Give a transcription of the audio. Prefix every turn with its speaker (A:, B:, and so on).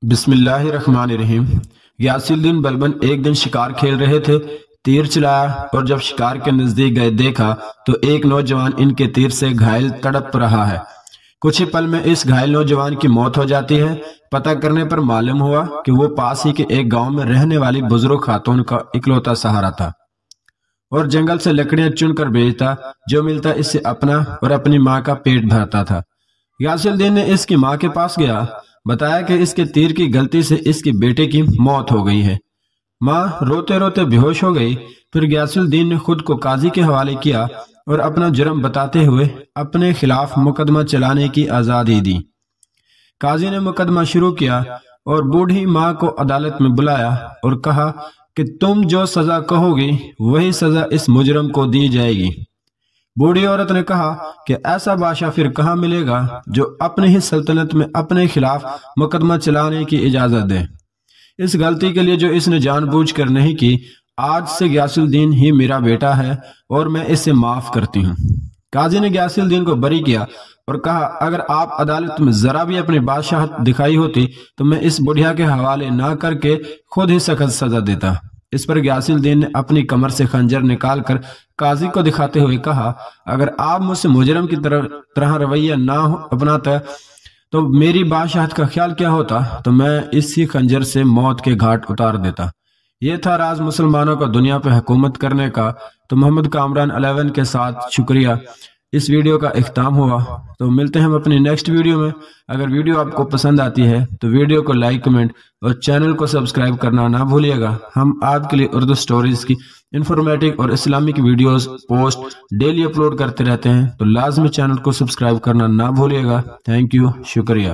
A: بسم اللہ الرحمن الرحیم۔ غیاث الدین بلبن ایک دن شکار کھیل رہے تھے۔ تیر چلایا اور جب شکار کے نزدیک گئے دیکھا تو ایک نوجوان ان کے تیر سے گھائل تڑپ رہا ہے۔ کچھ ہی پل میں اس گھائل نوجوان کی موت ہو جاتی ہے۔ پتہ کرنے پر معلوم ہوا کہ وہ پاس ہی کے ایک گاؤں میں رہنے والی بزرگ خاتون کا اکلوتا سہارا تھا اور جنگل سے لکڑیاں چن کر بیچتا، جو ملتا اس سے اپنا اور اپنی ماں کا پیٹ بھرتا تھا۔ غیاث الدین نے اس کی ماں کے پاس گیا، بتایا کہ اس کے تیر کی غلطی سے اس کی بیٹے کی موت ہو گئی ہے۔ ماں روتے روتے بے ہوش ہو گئی۔ پھر غیاث الدین نے خود کو قاضی کے حوالے کیا اور اپنا جرم بتاتے ہوئے اپنے خلاف مقدمہ چلانے کی آزادی دی۔ قاضی نے مقدمہ شروع کیا اور بوڑھی ماں کو عدالت میں بلایا اور کہا کہ تم جو سزا کہو گی وہی سزا اس مجرم کو دی جائے گی۔ بوڑھی عورت نے کہا کہ ایسا بادشاہ پھر کہاں ملے گا جو اپنے ہی سلطنت میں اپنے خلاف مقدمہ چلانے کی اجازت دے۔ اس غلطی کے لیے جو اس نے جان بوجھ کر نہیں کی، آج سے غیاث الدین ہی میرا بیٹا ہے اور میں اسے معاف کرتی ہوں۔ قاضی نے غیاث الدین کو بری کیا اور کہا اگر آپ عدالت میں ذرا بھی اپنی بادشاہت دکھائی ہوتی تو میں اس بڑھیا کے حوالے نہ کر کے خود ہی سخت سزا دیتا۔ اس پر غیاث الدین نے اپنی کمر سے خنجر نکال کر قاضی کو دکھاتے ہوئے کہا اگر آپ مجھ سے مجرم کی طرح رویہ نہ اپناتا تو میری بادشاہت کا خیال کیا ہوتا، تو میں اسی خنجر سے موت کے گھاٹ اتار دیتا۔ یہ تھا راز مسلمانوں کا دنیا پہ حکومت کرنے کا۔ تو محمد کامران 11 کے ساتھ شکریہ، اس ویڈیو کا اختتام ہوا۔ تو ملتے ہیں ہم اپنی نیکسٹ ویڈیو میں۔ اگر ویڈیو آپ کو پسند آتی ہے تو ویڈیو کو لائک، کمنٹ اور چینل کو سبسکرائب کرنا نہ بھولیے گا۔ ہم آپ کے لیے اردو سٹوریز کی انفارمیٹو اور Islamic videos post daily upload کرتے رہتے ہیں، تو لازمی چینل کو سبسکرائب کرنا نہ بھولیے گا۔ تھینک یو، شکریہ۔